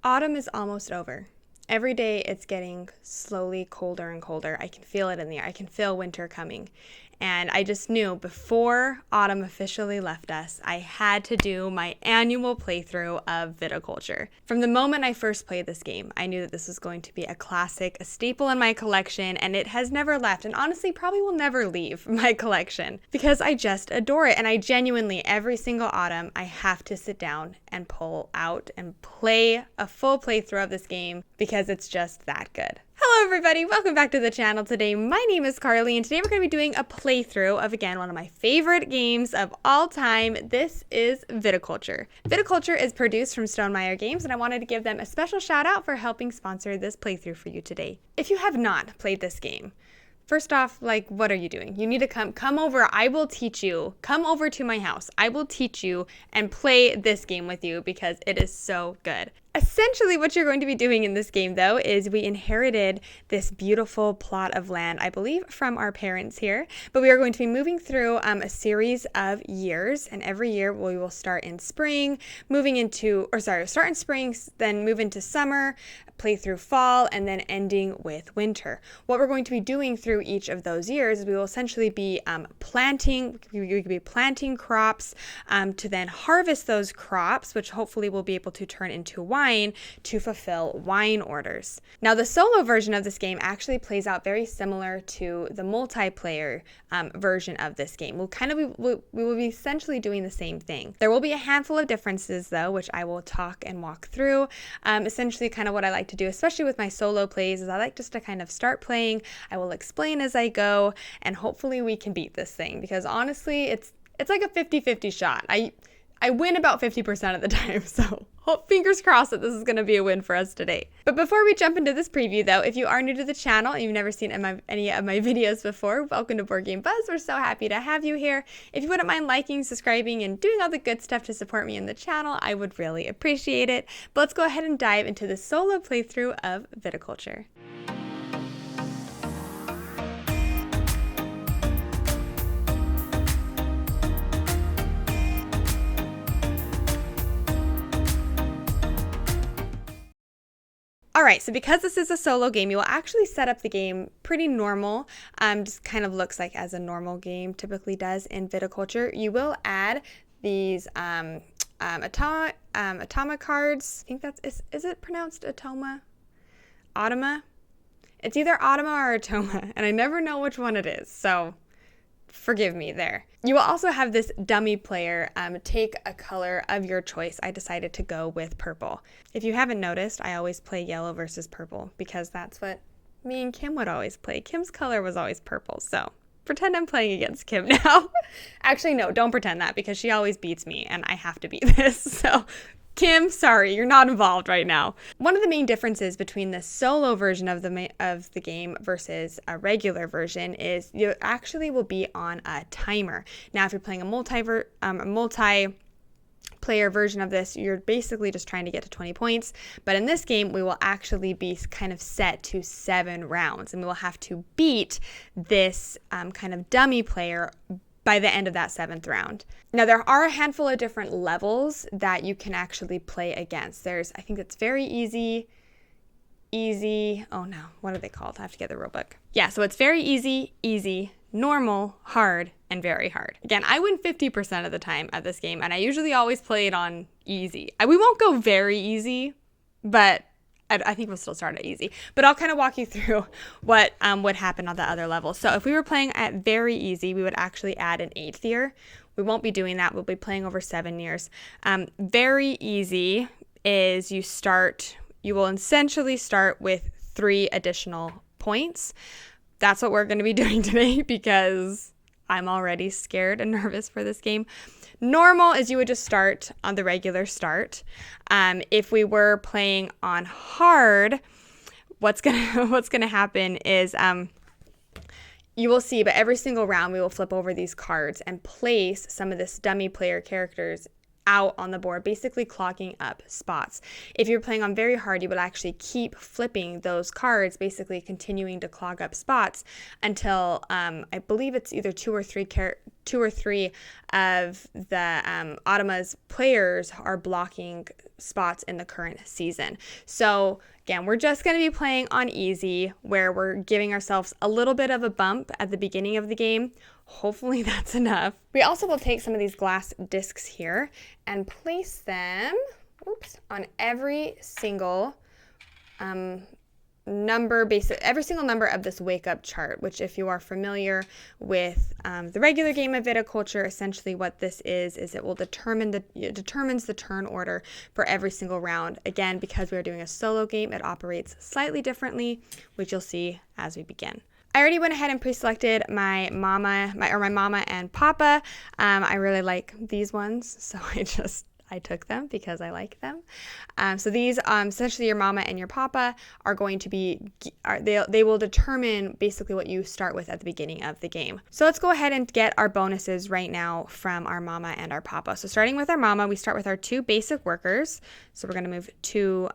Autumn is almost over. Every day it's getting slowly colder and colder. I can feel it in the air. I can feel winter coming. And I just knew before autumn officially left us, I had to do my annual playthrough of Viticulture. From the moment I first played this game, I knew that this was going to be a classic, a staple in my collection, and it has never left, and honestly probably will never leave my collection because I just adore it. And I genuinely, every single autumn, I have to sit down and pull out and play a full playthrough of this game because it's just that good. Hello everybody, welcome back to the channel. Today my name is Carly and today we're going to be doing a playthrough of, again, one of my favorite games of all time. This is Viticulture. Viticulture is produced from Stonemaier Games and I wanted to give them a special shout out for helping sponsor this playthrough for you today. If you have not played this game, first off, what are you doing? You need to come over. I will teach you. Come over to my house. I will teach you and play this game with you because it is so good. Essentially, what you're going to be doing in this game, though, is we inherited this beautiful plot of land, I believe, from our parents here. But we are going to be moving through a series of years, and every year we will start in spring, start in spring, then move into summer, play through fall, and then ending with winter. What we're going to be doing through each of those years is we will essentially be planting crops to then harvest those crops, which hopefully we'll be able to turn into wine to fulfill wine orders. Now, the solo version of this game actually plays out very similar to the multiplayer version of this game. We will be essentially doing the same thing. There will be a handful of differences, though, which I will talk and walk through. Essentially, kind of what I like to do, especially with my solo plays, is I like just to kind of start playing. I will explain as I go, and hopefully we can beat this thing because honestly, it's like a 50-50 shot. I win about 50% of the time, so fingers crossed that this is going to be a win for us today. But before we jump into this preview, though, if you are new to the channel and you've never seen any of my videos before, welcome to Board Game Buzz. We're so happy to have you here. If you wouldn't mind liking, subscribing, and doing all the good stuff to support me in the channel, I would really appreciate it. But let's go ahead and dive into the solo playthrough of Viticulture. All right, so because this is a solo game, you will actually set up the game pretty normal. Just kind of looks like as a normal game typically does in Viticulture. You will add these Atoma cards. I think is it pronounced Atoma? Automa? It's either Automa or Atoma, and I never know which one it is, so forgive me there. You will also have this dummy player take a color of your choice. I decided to go with purple. If you haven't noticed, I always play yellow versus purple because that's what me and Kim would always play. Kim's color was always purple, so pretend I'm playing against Kim now. Actually, no, don't pretend that because she always beats me and I have to beat this, so Kim, sorry, you're not involved right now. One of the main differences between the solo version of the game versus a regular version is you actually will be on a timer. Now, if you're playing a multiplayer version of this, you're basically just trying to get to 20 points. But in this game, we will actually be kind of set to 7 rounds, and we will have to beat this kind of dummy player by the end of that 7th round. Now, there are a handful of different levels that you can actually play against. I think it's very easy, oh no, what are they called? I have to get the rule book. Yeah, so it's very easy, normal, hard, and very hard. Again, I win 50% of the time at this game, and I usually always play it on easy. We won't go very easy, but I think we'll still start at easy, but I'll kind of walk you through what would happen on the other levels. So if we were playing at very easy, we would actually add an 8th year. We won't be doing that. We'll be playing over 7 years. Very easy is you will essentially start with 3 additional points. That's what we're going to be doing today because I'm already scared and nervous for this game. Normal is you would just start on the regular start. If we were playing on hard, what's gonna happen is you will see, but every single round we will flip over these cards and place some of this dummy player characters out on the board, basically clogging up spots. If you're playing on very hard, you would actually keep flipping those cards, basically continuing to clog up spots until I believe it's either two 2 or 3 of the Automa's players are blocking spots in the current season. So again, we're just going to be playing on easy, where we're giving ourselves a little bit of a bump at the beginning of the game. Hopefully that's enough. We also will take some of these glass discs here and place them, on every single every single number of this wake up chart, which, if you are familiar with the regular game of Viticulture, essentially what this is it will determines the turn order for every single round. Again, because we are doing a solo game, it operates slightly differently, which you'll see as we begin. I already went ahead and pre-selected my mama and papa. I really like these ones, so I took them because I like them. So these, essentially your mama and your papa are going to be, they will determine basically what you start with at the beginning of the game. So let's go ahead and get our bonuses right now from our mama and our papa. So starting with our mama, we start with our 2 basic workers. So we're going to move 2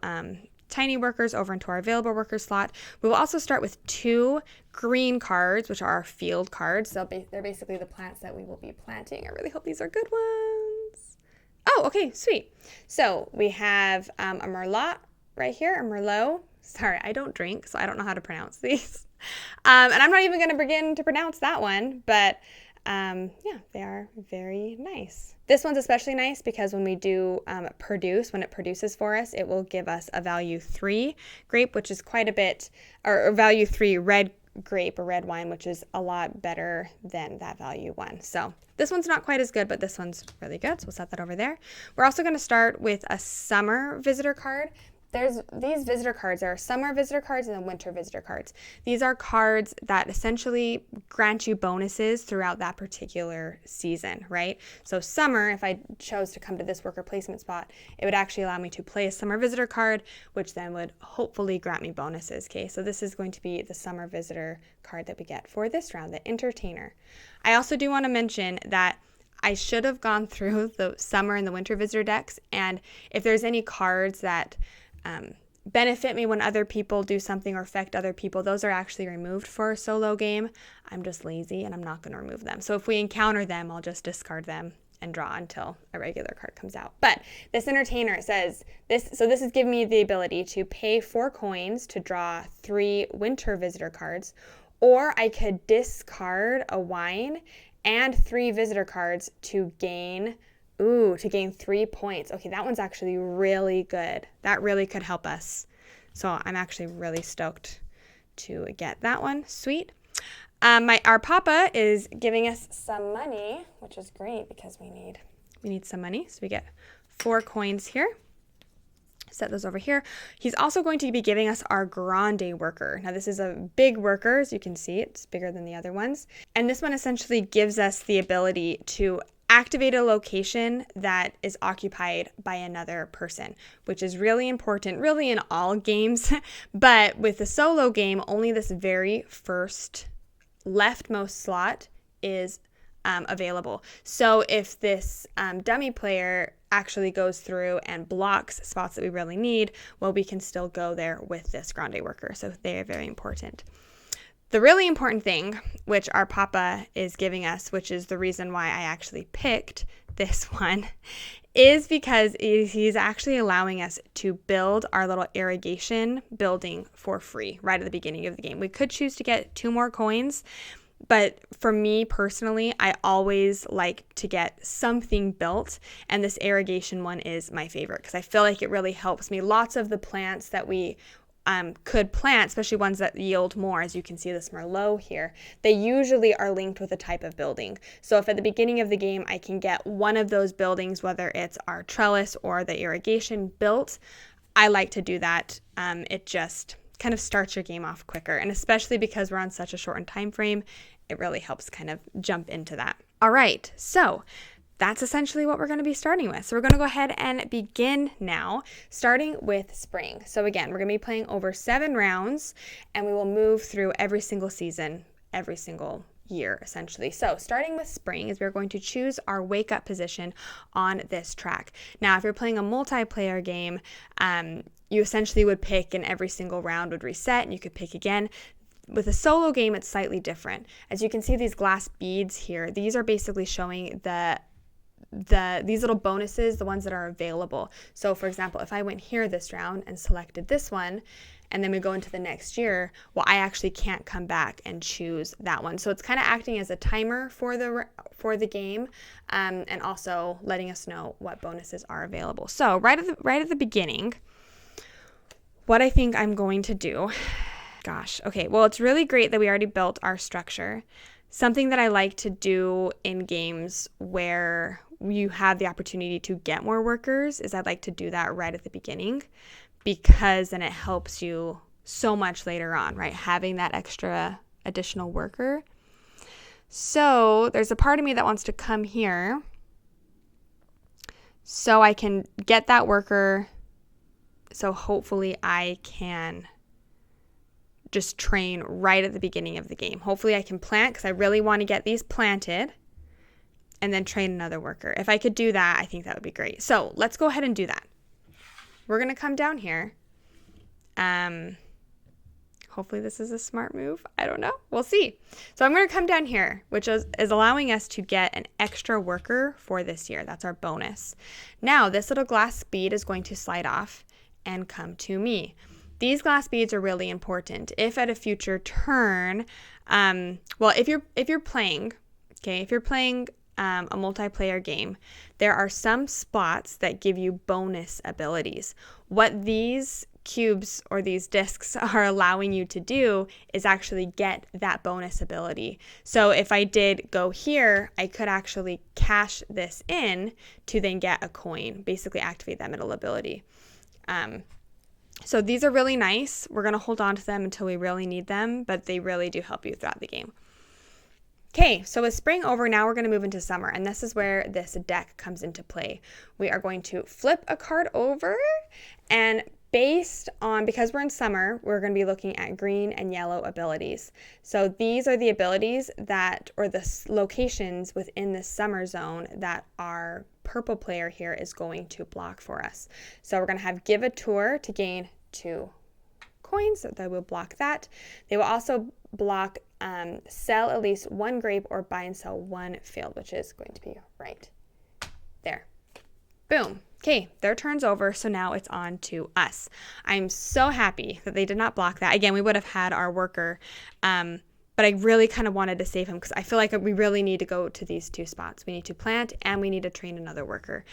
tiny workers over into our available worker slot. We will also start with 2 green cards, which are our field cards. So they're basically the plants that we will be planting. I really hope these are good ones. Oh, okay, sweet. So we have a Merlot right here, a Merlot. Sorry, I don't drink, so I don't know how to pronounce these. And I'm not even going to begin to pronounce that one, but yeah, they are very nice. This one's especially nice because when we do when it produces for us, it will give us a value 3 grape, which is quite a bit, or value 3 red grape or red wine, which is a lot better than that value 1. So this one's not quite as good, but this one's really good. So we'll set that over there. We're also going to start with a summer visitor card. There's these visitor cards. There are summer visitor cards and then winter visitor cards. These are cards that essentially grant you bonuses throughout that particular season, right? So summer, if I chose to come to this worker placement spot, it would actually allow me to play a summer visitor card, which then would hopefully grant me bonuses. Okay, so this is going to be the summer visitor card that we get for this round, the entertainer. I also do want to mention that I should have gone through the summer and the winter visitor decks, and if there's any cards that benefit me when other people do something or affect other people, those are actually removed for a solo game. I'm just lazy and I'm not going to remove them. So if we encounter them, I'll just discard them and draw until a regular card comes out. But this entertainer says this, so this is giving me the ability to pay 4 coins to draw 3 winter visitor cards, or I could discard a wine and 3 visitor cards to gain 3 points. Okay, that one's actually really good. That really could help us. So I'm actually really stoked to get that one. Sweet. Our papa is giving us some money, which is great because we need some money. So we get 4 coins here. Set those over here. He's also going to be giving us our grande worker. Now this is a big worker, as you can see. It's bigger than the other ones. And this one essentially gives us the ability to activate a location that is occupied by another person, which is really important, really in all games. But with the solo game, only this very first leftmost slot is available. So if this dummy player actually goes through and blocks spots that we really need, well, we can still go there with this grande worker. So they are very important. The really important thing, which our papa is giving us, which is the reason why I actually picked this one, is because he's actually allowing us to build our little irrigation building for free right at the beginning of the game. We could choose to get 2 more coins, but for me personally, I always like to get something built, and this irrigation one is my favorite because I feel like it really helps me. Lots of the plants that we could plant, especially ones that yield more, as you can see this Merlot here, they usually are linked with a type of building. So if at the beginning of the game I can get one of those buildings, whether it's our trellis or the irrigation built, I like to do that. It just kind of starts your game off quicker, and especially because we're on such a shortened time frame, it really helps kind of jump into that. All right, so that's essentially what we're going to be starting with. So we're going to go ahead and begin now, starting with spring. So again, we're going to be playing over 7 rounds, and we will move through every single season, every single year, essentially. So starting with spring is we're going to choose our wake up position on this track. Now, if you're playing a multiplayer game, you essentially would pick, and every single round would reset, and you could pick again. with a solo game, it's slightly different. As you can see, these glass beads here, these are basically showing these little bonuses, the ones that are available. So for example, if I went here this round and selected this one, and then we go into the next year, well, I actually can't come back and choose that one. So it's kind of acting as a timer for the game, and also letting us know what bonuses are available. So right at the beginning, what I think I'm going to do, gosh, okay, well, it's really great that we already built our structure. Something that I like to do in games where you have the opportunity to get more workers is I'd like to do that right at the beginning, because then it helps you so much later on, right? Having that extra additional worker. So there's a part of me that wants to come here so I can get that worker. So hopefully I can just train right at the beginning of the game. Hopefully I can plant, because I really want to get these planted, and then train another worker. If I could do that, I think that would be great. So let's go ahead and do that. We're going to come down here. Hopefully this is a smart move. I don't know. We'll see. So I'm going to come down here, which is allowing us to get an extra worker for this year. That's our bonus. Now this little glass bead is going to slide off and come to me. These glass beads are really important. If at a future turn, well, if you're playing, okay, if you're playing a multiplayer game, there are some spots that give you bonus abilities. What these cubes or these discs are allowing you to do is actually get that bonus ability. So if I did go here, I could actually cash this in to then get a coin, basically activate that middle ability. So these are really nice. We're going to hold on to them until we really need them, but they really do help you throughout the game. Okay, so with spring over, now we're going to move into summer, and this is where this deck comes into play. We are going to flip a card over, and based on, because we're in summer, we're going to be looking at green and yellow abilities. So these are the abilities that, or the locations within the summer zone that our purple player here is going to block for us. So we're going to have give a tour to gain 2 coins, so they will block that. They will also block sell at least 1 grape or buy and sell 1 field, which is going to be right there. Boom. Okay, their turn's over, so now it's on to us. I'm so happy that they did not block that. Again, we would have had our worker, but I really kind of wanted to save him because I feel like we really need to go to these 2 spots. We need to plant and we need to train another worker.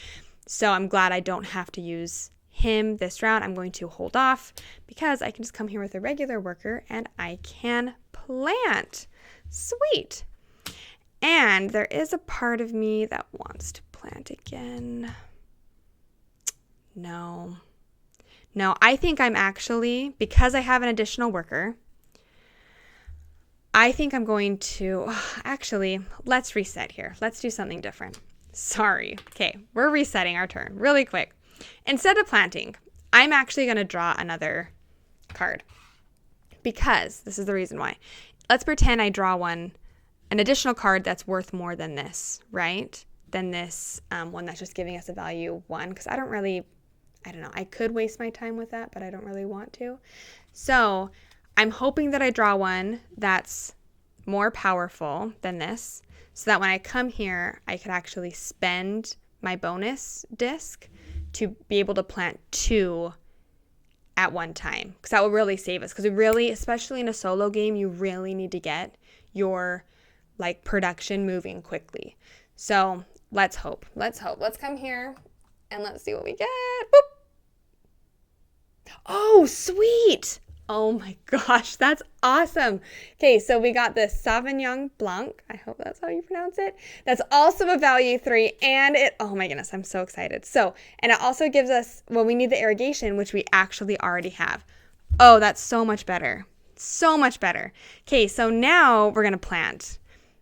So I'm glad I don't have to use him this round. I'm going to hold off because I can just come here with a regular worker and I can plant. Sweet. And there is a part of me that wants to plant again. No, I think I'm actually, because I have an additional worker, I think I'm going to, actually, let's reset here. Let's do something different. Sorry. Okay, we're resetting our turn really quick. Instead of planting, I'm actually going to draw another card because this is the reason why. Let's pretend I draw an additional card that's worth more than this, right? Than this one that's just giving us a value 1, because I don't know. I could waste my time with that, but I don't really want to. So I'm hoping that I draw one that's more powerful than this, so that when I come here, I could actually spend my bonus disc to be able to plant 2 at one time, because that will really save us. Because we really, especially in a solo game, you really need to get your production moving quickly. So let's hope. Let's come here and let's see what we get. Boop. Oh, sweet. Oh my gosh, that's awesome. Okay, so we got the Sauvignon Blanc. I hope that's how you pronounce it. That's also a value 3, and oh my goodness, I'm so excited. So, and it also gives us, well, we need the irrigation, which we actually already have. Oh, that's so much better. So much better. Okay, so now we're going to plant.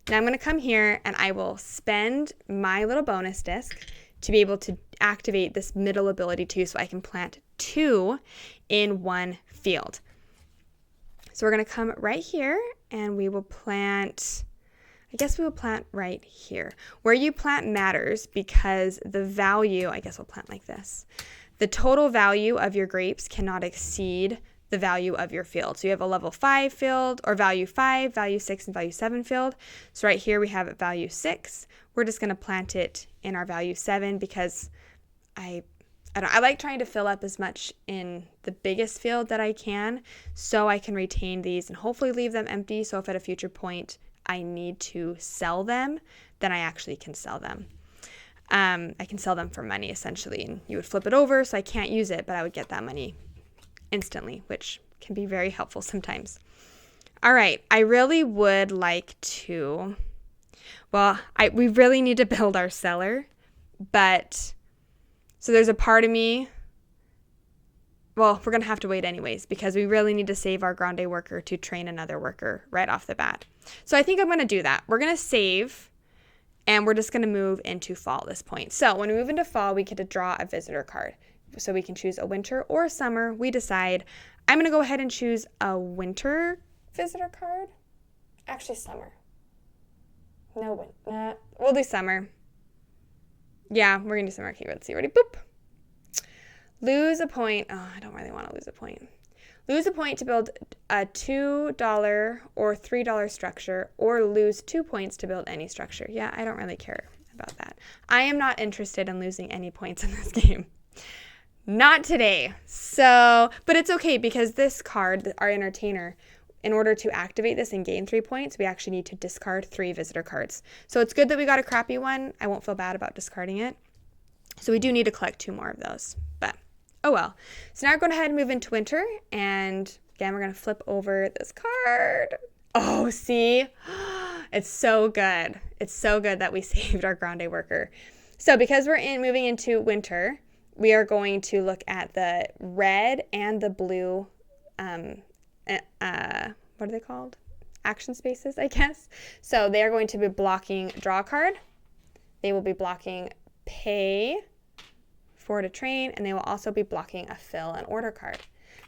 Now I'm going to come here and I will spend my little bonus disc to be able to activate this middle ability too, so I can plant 2 in 1 field. So we're going to come right here and we will plant, I guess we will plant right here. Where you plant matters because the value, I guess we'll plant like this. The total value of your grapes cannot exceed the value of your field. So you have a level 5 field, or value 5, value 6, and value 7 field. So right here we have value 6. We're just going to plant it in our value 7 because I like trying to fill up as much in the biggest field that I can so I can retain these and hopefully leave them empty. So if at a future point I need to sell them, then I actually can sell them. I can sell them for money essentially, and you would flip it over, so I can't use it, but I would get that money instantly, which can be very helpful sometimes. All right, I really would like to, we really need to build our cellar, but so there's a part of me, we're going to have to wait anyways because we really need to save our grande worker to train another worker right off the bat. So I think I'm going to do that. We're going to save. And we're just going to move into fall at this point. So when we move into fall, we get to draw a visitor card. So we can choose a winter or a summer. We decide, I'm going to go ahead and choose a winter visitor card. Actually, summer. We'll do summer. Yeah, we're going to do summer. Okay, let's see. Ready? Boop. Lose a point. Oh, I don't really want to lose a point. Lose a point to build a $2 or $3 structure, or lose 2 points to build any structure. Yeah, I don't really care about that. I am not interested in losing any points in this game. Not today. So, but it's okay because this card, our entertainer, in order to activate this and gain 3 points, we actually need to discard 3 visitor cards. So it's good that we got a crappy one. I won't feel bad about discarding it. So we do need to collect 2 more of those, but oh well. So now we're going to head and move into winter, and again, we're going to flip over this card. Oh, see? It's so good. It's so good that we saved our grande worker. So because we're moving into winter, we are going to look at the red and the blue, what are they called? Action spaces, I guess. So they are going to be blocking draw card. They will be blocking pay to train, and they will also be blocking a fill and order card.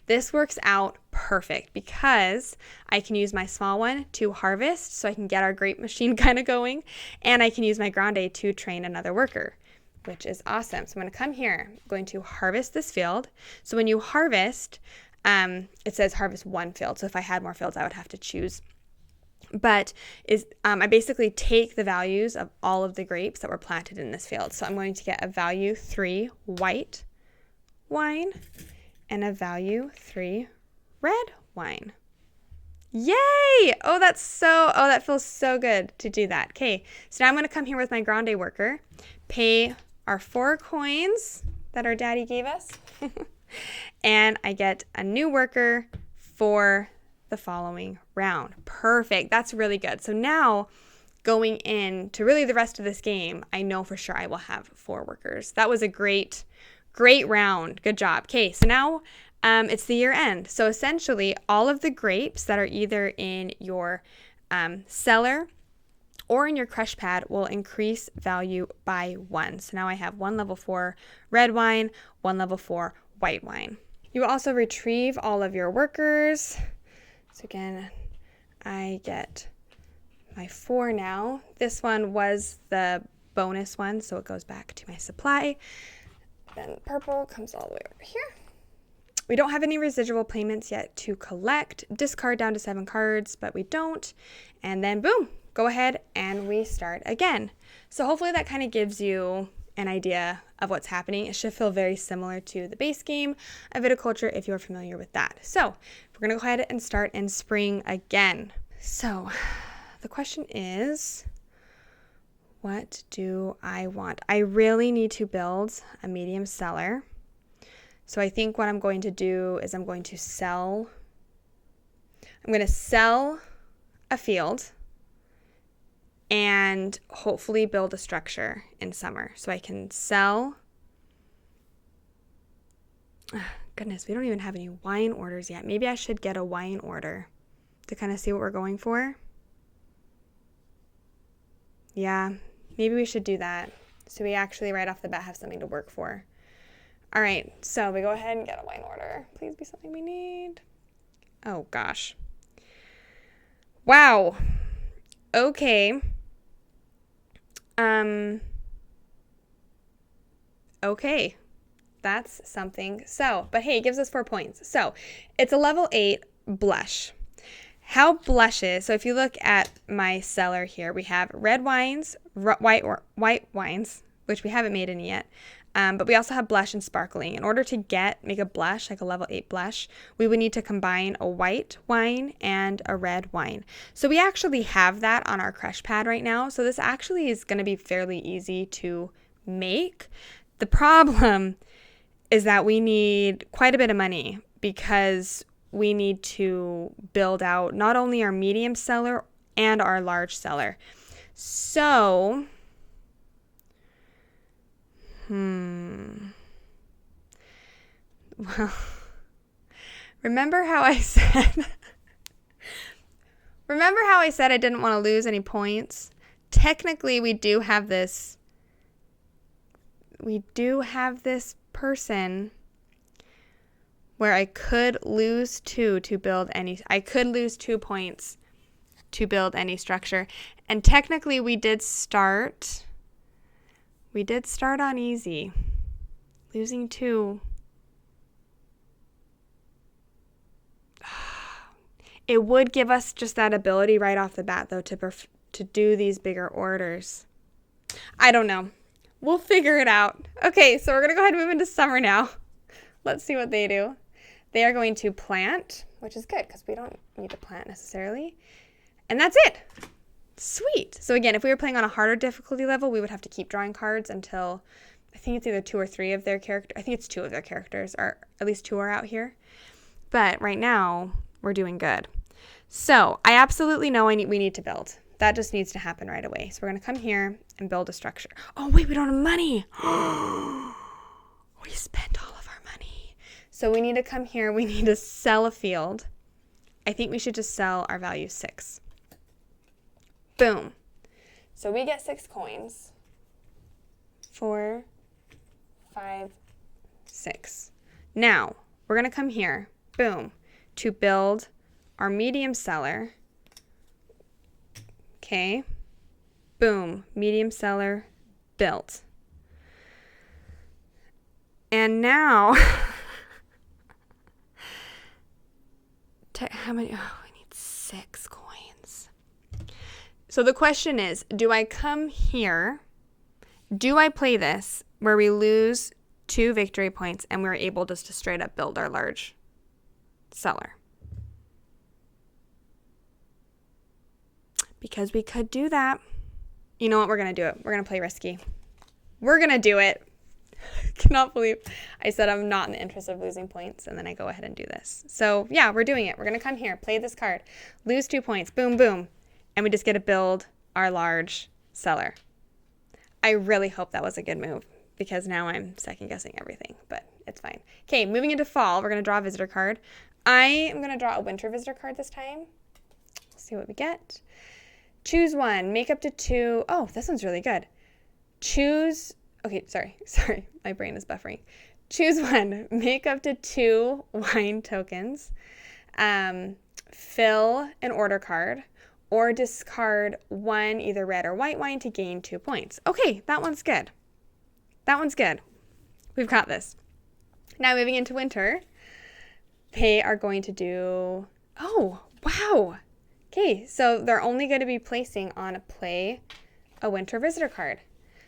This works out perfect because I can use my small one to harvest so I can get our grape machine kind of going, and I can use my grande to train another worker, which is awesome. So I'm going to come here, I'm going to harvest this field. So when you harvest, it says harvest 1 field. So if I had more fields, I would have to choose. But I basically take the values of all of the grapes that were planted in this field. So I'm going to get a value 3 white wine and a value 3 red wine. Yay! That feels so good to do that. Okay, so now I'm going to come here with my grande worker, pay our 4 coins that our daddy gave us, and I get a new worker for the following round. Perfect. That's really good. So now going into really the rest of this game, I know for sure I will have 4 workers. That was a great round. Good job. Okay, so now it's the year end. So essentially all of the grapes that are either in your cellar or in your crush pad will increase value by 1. So now I have 1 level 4 red wine, 1 level 4 white wine. You will also retrieve all of your workers. So again, I get my 4 now. This one was the bonus one, so it goes back to my supply. Then purple comes all the way over here. We don't have any residual payments yet to collect. Discard down to 7 cards, but we don't. And then boom, go ahead and we start again. So hopefully that kind of gives you an idea of what's happening. It should feel very similar to the base game of Viticulture if you're familiar with that. So we're going to go ahead and start in spring again. So the question is, what do I want? I really need to build a medium cellar. So I think what I'm going to do is I'm going to sell a field and hopefully build a structure in summer. So I can sell. Goodness, we don't even have any wine orders yet. Maybe I should get a wine order to kind of see what we're going for. Yeah, maybe we should do that. So we actually right off the bat have something to work for. All right, so we go ahead and get a wine order. Please be something we need. Oh gosh. Wow. Okay. Okay. That's something. So, but hey, it gives us 4 points. So it's a level 8 blush. How blushes, so if you look at my cellar here, we have red wines, white wines, which we haven't made any yet, but we also have blush and sparkling. In order to make a blush, like a level 8 blush, we would need to combine a white wine and a red wine. So we actually have that on our crush pad right now, so this actually is going to be fairly easy to make. The problem is that we need quite a bit of money because we need to build out not only our medium cellar and our large cellar. So, well, remember how I said I didn't want to lose any points? Technically, we do have this person where I could lose 2 to build any. I could lose 2 points to build any structure. And technically we did start on easy. Losing 2. It would give us just that ability right off the bat though to do these bigger orders. I don't know. We'll figure it out. Okay, so we're going to go ahead and move into summer now. Let's see what they do. They are going to plant, which is good because we don't need to plant necessarily. And that's it. Sweet. So again, if we were playing on a harder difficulty level, we would have to keep drawing cards until I think it's either 2 or 3 of their characters. I think it's 2 of their characters, or at least 2 are out here. But right now, we're doing good. So I absolutely know we need to build. That just needs to happen right away. So we're going to come here and build a structure. Oh, wait, we don't have money. We spent all of our money. So we need to come here. We need to sell a field. I think we should just sell our value 6. Boom. So we get 6 coins. 4, 5, 6. Now, we're going to come here. Boom. To build our medium cellar. Okay. Boom. Medium cellar built. And now, how many? Oh, we need 6 coins. So the question is, do I come here? Do I play this where we lose 2 victory points and we're able just to straight up build our large cellar? Because we could do that. You know what? We're going to do it. We're going to play risky. We're going to do it. I cannot believe I said I'm not in the interest of losing points, and then I go ahead and do this. So, yeah, we're doing it. We're going to come here, play this card, lose 2 points, boom, boom, and we just get to build our large cellar. I really hope that was a good move because now I'm second-guessing everything, but it's fine. Okay, moving into fall, we're going to draw a visitor card. I am going to draw a winter visitor card this time. Let's see what we get. Choose one. Make up to 2. Oh, this one's really good. Choose. Okay, sorry. My brain is buffering. Choose one. Make up to 2 wine tokens. Fill an order card. Or discard 1 either red or white wine to gain 2 points. Okay, that one's good. That one's good. We've got this. Now moving into winter, they are going to do... Oh, wow. Okay, so they're only going to be placing on a winter visitor card.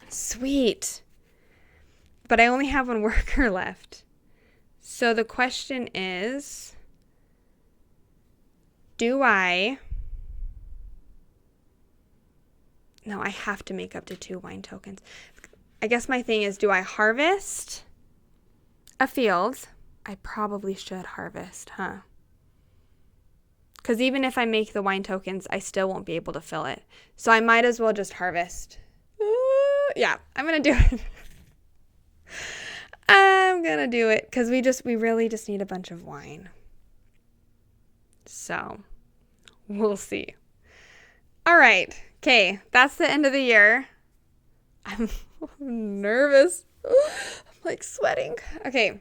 Sweet. But I only have 1 worker left. So the question is, do I... No, I have to make up to 2 wine tokens. I guess my thing is, do I harvest a field? I probably should harvest, huh? Because even if I make the wine tokens, I still won't be able to fill it. So I might as well just harvest. Yeah, I'm going to do it. I'm going to do it because we really just need a bunch of wine. So we'll see. All right. Okay, that's the end of the year. I'm nervous. I'm like sweating. Okay,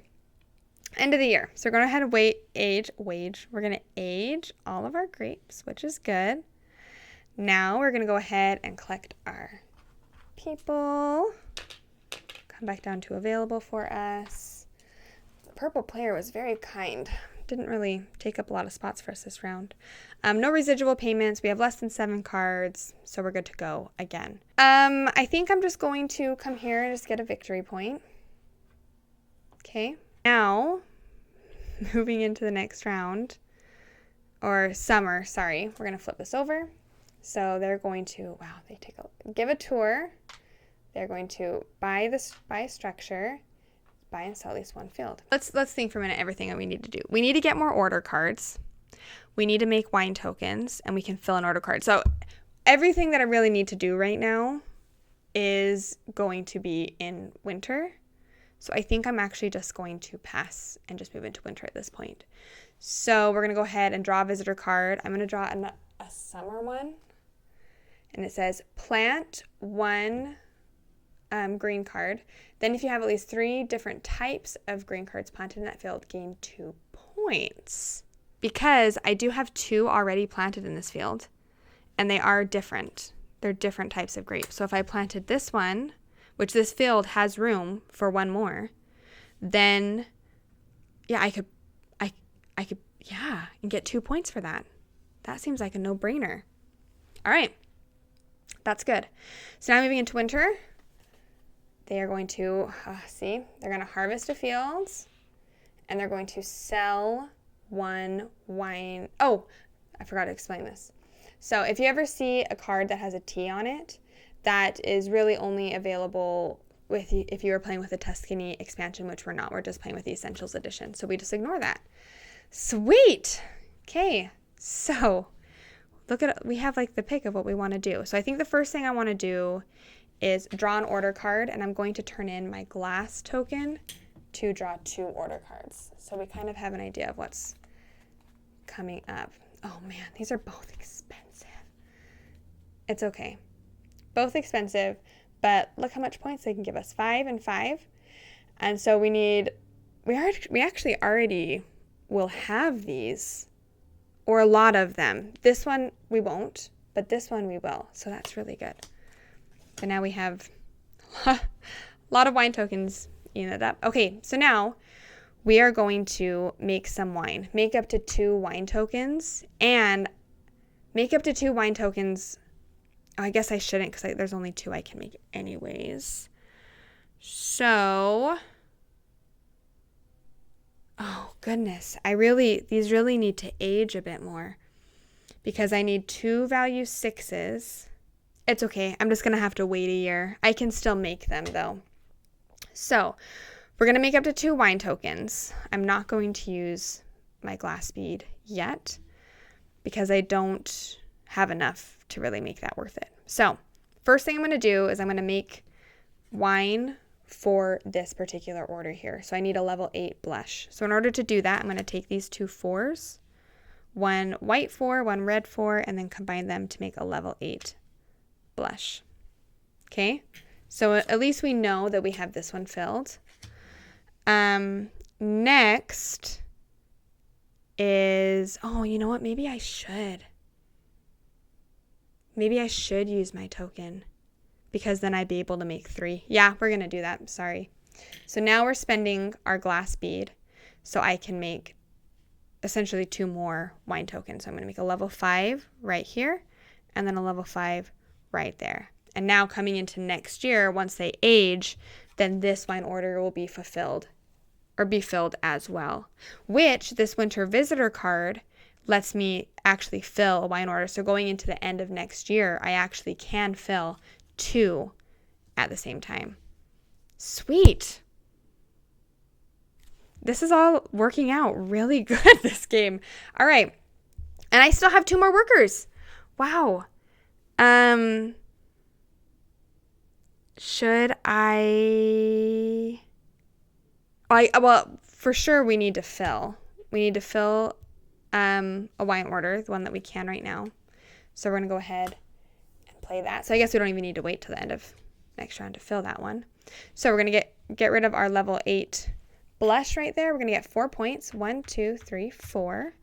end of the year. So we're going to go ahead and we're going to age all of our grapes, which is good. Now we're going to go ahead and collect our people. Come back down to available for us. purple player was very kind. Didn't really take up a lot of spots for us this round. No residual payments. We have less than 7 cards, so we're good to go again. I think I'm just going to come here and just get a victory point. Okay. Now, moving into the next round, or summer, sorry. We're going to flip this over. So they're going to, wow, they take give a tour. They're going to buy a structure, buy and sell at least one field. Let's think for a minute everything that we need to do. We need to get more order cards. We need to make wine tokens, and we can fill an order card. So everything that I really need to do right now is going to be in winter. So I think I'm actually just going to pass and just move into winter at this point. So we're going to go ahead and draw a visitor card. I'm going to draw a summer one. And it says plant 1 green card. Then if you have at least 3 different types of green cards planted in that field, gain 2 points. Because I do have 2 already planted in this field. And they are different. They're different types of grapes. So if I planted this one, which this field has room for 1 more, then yeah, I could and get 2 points for that. That seems like a no-brainer. All right. That's good. So now moving into winter, they are going to, they're going to harvest a field, and they're going to sell 1 wine. Oh, I forgot to explain this. So if you ever see a card that has a T on it, that is really only available if you were playing with the Tuscany expansion, which we're not. We're just playing with the Essentials edition. So we just ignore that. Sweet. Okay. So we have like the pick of what we want to do. So I think the first thing I want to do is draw an order card, and I'm going to turn in my glass token to draw 2 order cards. So we kind of have an idea of what's coming up. Oh man, these are both expensive. It's okay. Both expensive, but look how much points they can give us. 5 and 5. And so we actually already will have these, or a lot of them. This one we won't, but this one we will. So that's really good. But now we have a lot of wine tokens. You know that. Okay, so now we are going to make some wine. Make up to 2 wine tokens, and make up to 2 wine tokens. Oh, I guess I shouldn't, because there's only 2 I can make anyways. So, oh goodness, these really need to age a bit more, because I need 2 value 6s. It's okay. I'm just going to have to wait a year. I can still make them though. So we're going to make up to 2 wine tokens. I'm not going to use my glass bead yet, because I don't have enough to really make that worth it. So first thing I'm going to do is I'm going to make wine for this particular order here. So I need a level 8 blush. So in order to do that, I'm going to take these 2 4s, 1 white 4, 1 red 4, and then combine them to make a level 8 blush. Okay, so at least we know that we have this one filled. Next is, oh, you know what? Maybe I should use my token, because then I'd be able to make 3. Yeah, we're going to do that. Sorry. So now we're spending our glass bead, so I can make essentially 2 more wine tokens. So I'm going to make a level 5 right here, and then a level 5 right there. And now coming into next year, once they age, then this wine order will be fulfilled, or be filled as well, which this winter visitor card lets me actually fill a wine order. So going into the end of next year, I actually can fill 2 at the same time. Sweet. This is all working out really good, this game. All right. And I still have 2 more workers. Wow. Should I... Well, for sure we need to fill. We need to fill a wine order, the one that we can right now. So we're going to go ahead and play that. So I guess we don't even need to wait till the end of next round to fill that one. So we're going to get rid of our level 8 blush right there. We're going to get 4 points. 1, 2, 3, 4.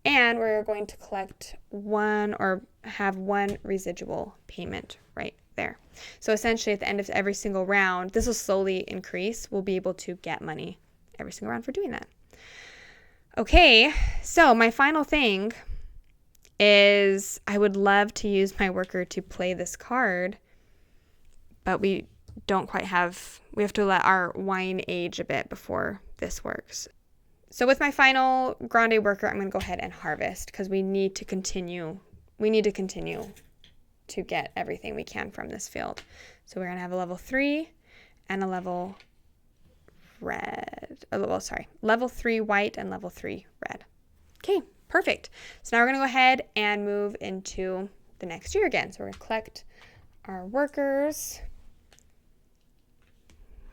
And we're going to collect 1, or have 1 residual payment right there. So essentially at the end of every single round, this will slowly increase. We'll be able to get money every single round for doing that. Okay, so my final thing is I would love to use my worker to play this card, but we don't quite have, we have to let our wine age a bit before this works. So with my final grande worker, I'm going to go ahead and harvest because we need to continue to get everything we can from this field. So we're going to have a level 3 and a level red. Level 3 white and level 3 red. Okay, perfect. So now we're going to go ahead and move into the next year again. So we're going to collect our workers.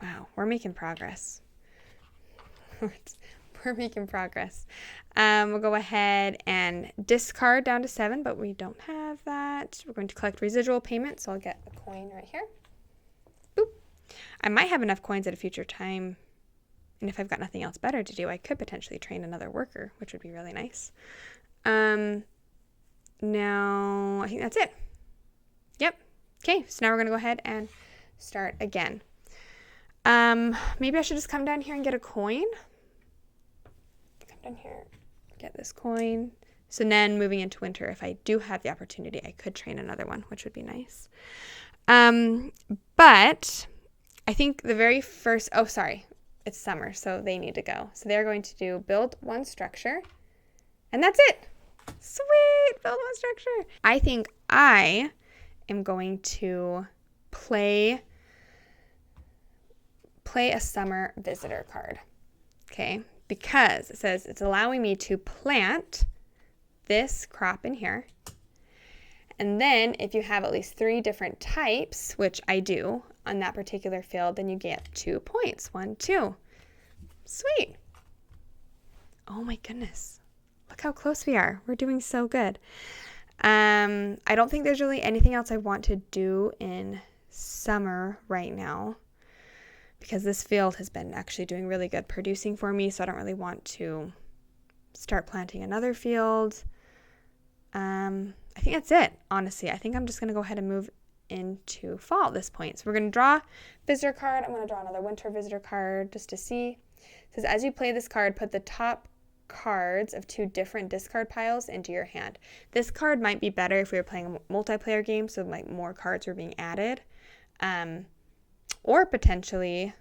Wow, we're making progress. We're making progress. We'll go ahead and discard down to 7, but we don't have that. We're going to collect residual payments, so I'll get a coin right here. Boop. I might have enough coins at a future time, and if I've got nothing else better to do, I could potentially train another worker, which would be really nice. Now, I think that's it. Yep. Okay, so now we're going to go ahead and start again. Maybe I should just come down here and get a coin. Down here, get this coin. So then moving into winter, if I do have the opportunity, I could train another one, which would be nice. But I think the very first, it's summer, so they need to go. So they're going to do build one structure, and that's it. Sweet, build one structure. I think I am going to play a summer visitor card. Okay. Because it says it's allowing me to plant this crop in here. And then if you have at least 3 different types, which I do on that particular field, then you get 2 points. 1, 2. Sweet. Oh my goodness. Look how close we are. We're doing so good. I don't think there's really anything else I want to do in summer right now, because this field has been actually doing really good producing for me, so I don't really want to start planting another field. I think that's it, honestly. I think I'm just going to go ahead and move into fall at this point. So we're going to draw visitor card. I'm going to draw another winter visitor card just to see. It says, as you play this card, put the top cards of 2 different discard piles into your hand. This card might be better if we were playing a multiplayer game, so like more cards were being added. Or potentially,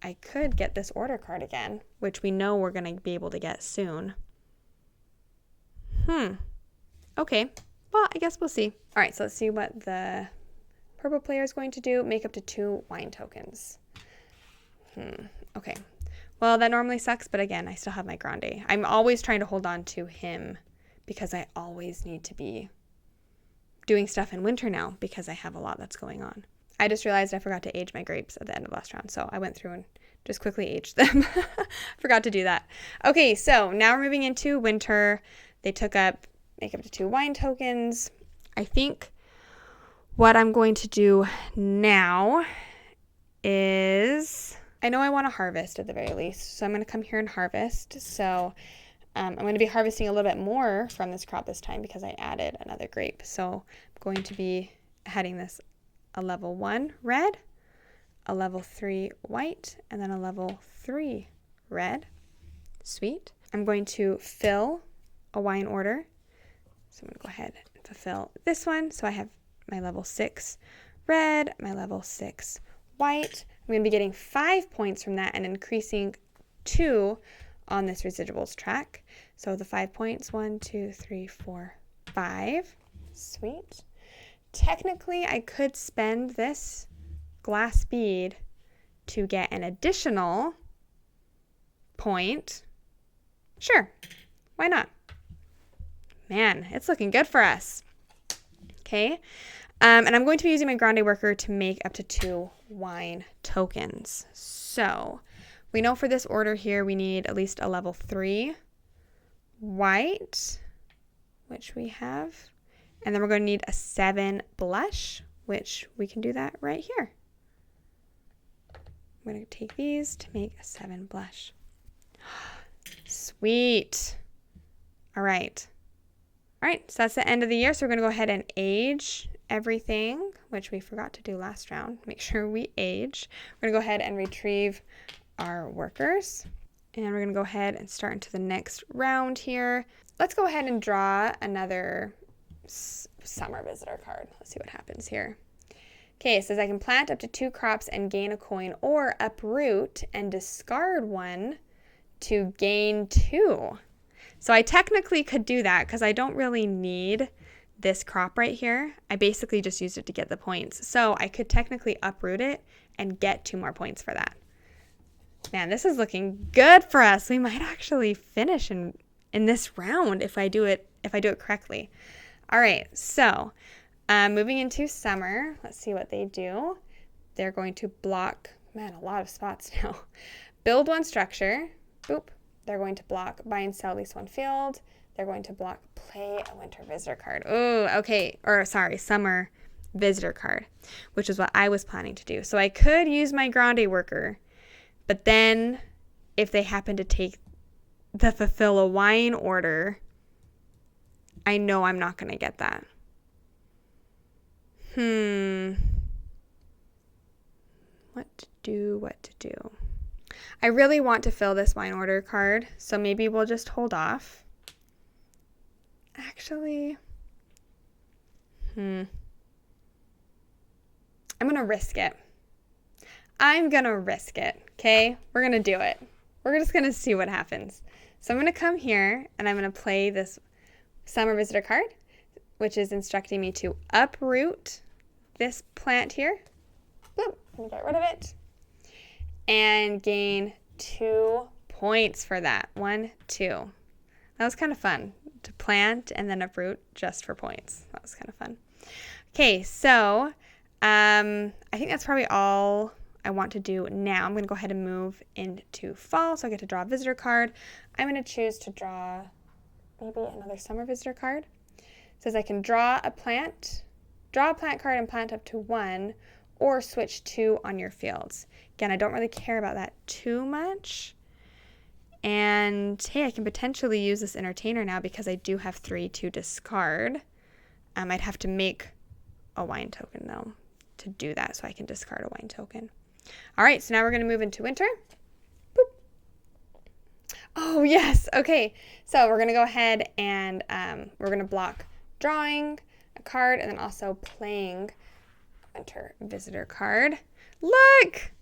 I could get this order card again, which we know we're going to be able to get soon. Okay. Well, I guess we'll see. All right, so let's see what the purple player is going to do. Make up to 2 wine tokens. Okay. Well, that normally sucks, but again, I still have my grande. I'm always trying to hold on to him because I always need to be doing stuff in winter now because I have a lot that's going on. I just realized I forgot to age my grapes at the end of last round, so I went through and just quickly aged them. Forgot to do that. Okay, so now we're moving into winter. They make up to 2 wine tokens. I think what I'm going to do now is, I know I want to harvest at the very least, so I'm going to come here and harvest. So I'm going to be harvesting a little bit more from this crop this time because I added another grape. So I'm going to be adding this a level 1 red, a level 3 white, and then a level 3 red. Sweet. I'm going to fill a wine order. So I'm going to go ahead and fulfill this one. So I have my level 6 red, my level 6 white. I'm going to be getting 5 points from that and increasing 2 on this residuals track. So the 5 points, 1, 2, 3, 4, 5. Sweet. Technically, I could spend this glass bead to get an additional point. Sure, why not? Man, it's looking good for us. Okay, and I'm going to be using my grande worker to make up to 2 wine tokens. So we know for this order here, we need at least a level 3 white, which we have. And then we're going to need a 7 blush, which we can do that right here. I'm going to take these to make a 7 blush. Sweet. All right. All right, so that's the end of the year. So we're going to go ahead and age everything, which we forgot to do last round. Make sure we age. We're going to go ahead and retrieve our workers. And we're going to go ahead and start into the next round here. Let's go ahead and draw another summer visitor card. Let's see what happens here. Okay, it says I can plant up to 2 crops and gain a coin, or uproot and discard 1 to gain 2. So I technically could do that because I don't really need this crop right here. I basically just used it to get the points. So I could technically uproot it and get 2 more points for that. Man, this is looking good for us. We might actually finish in this round if I do it correctly. All right, so moving into summer, let's see what they do. They're going to block, man, a lot of spots now. Build 1 structure. Boop. They're going to block buy and sell at least 1 field. They're going to block play a winter visitor card. Oh, okay. Or sorry, summer visitor card, which is what I was planning to do. So I could use my grande worker, but then if they happen to take the fulfill a wine order, I know I'm not going to get that. What to do? I really want to fill this wine order card, so maybe we'll just hold off. Actually, I'm going to risk it. Okay? We're going to do it. We're just going to see what happens. So I'm going to come here, and I'm going to play this summer visitor card, which is instructing me to uproot this plant here. Boop, let me get rid of it. And gain 2 points for that. 1, 2. That was kind of fun to plant and then uproot just for points. That was kind of fun. Okay, so I think that's probably all I want to do now. I'm going to go ahead and move into fall, so I get to draw a visitor card. I'm going to choose to draw maybe another summer visitor card. It says I can draw a plant card and plant up to 1, or switch 2 on your fields. Again, I don't really care about that too much. And hey, I can potentially use this entertainer now because I do have 3 to discard. I'd have to make a wine token though to do that, so I can discard a wine token. All right, so now we're going to move into winter. Boop. Oh yes, okay. So we're going to go ahead and we're going to block drawing a card and then also playing winter visitor card. Look!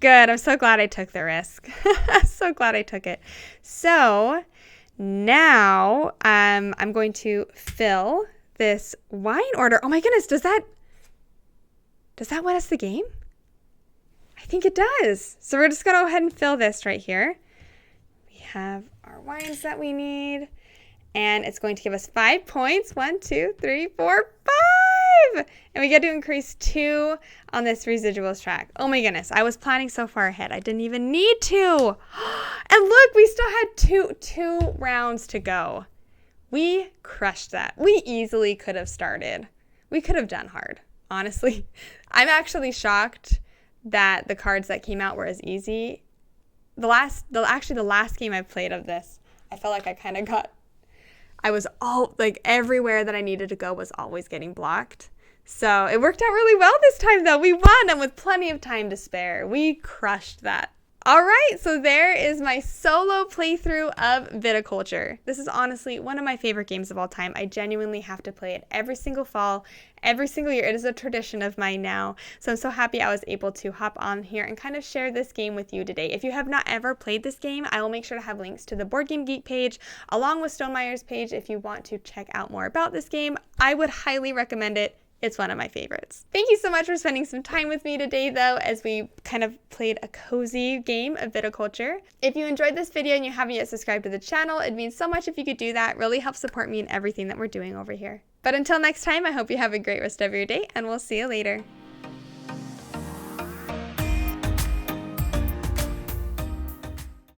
Good. I'm so glad I took the risk. So glad I took it. So now I'm going to fill this wine order. Oh my goodness, does that win us the game? I think it does. So we're just going to go ahead and fill this right here. We have our wines that we need. And it's going to give us 5 points. 1, 2, 3, 4, 5. And we get to increase 2 on this residuals track. Oh my goodness. I was planning so far ahead. I didn't even need to. And look, we still had two rounds to go. We crushed that. We easily could have started. We could have done hard, honestly. I'm actually shocked that the cards that came out were as easy. The last game I played of this, I felt like I was all, like, everywhere that I needed to go was always getting blocked. So it worked out really well this time, though. We won, and with plenty of time to spare. We crushed that. All right, so there is my solo playthrough of Viticulture. This is honestly one of my favorite games of all time. I genuinely have to play it every single fall, every single year. It is a tradition of mine now. So I'm so happy I was able to hop on here and kind of share this game with you today. If you have not ever played this game, I will make sure to have links to the Board Game Geek page along with Stonemeyer's page if you want to check out more about this game. I would highly recommend it. It's one of my favorites. Thank you so much for spending some time with me today, though, as we kind of played a cozy game of Viticulture. If you enjoyed this video and you haven't yet subscribed to the channel, it'd mean so much if you could do that. It really helps support me in everything that we're doing over here. But until next time, I hope you have a great rest of your day, and we'll see you later.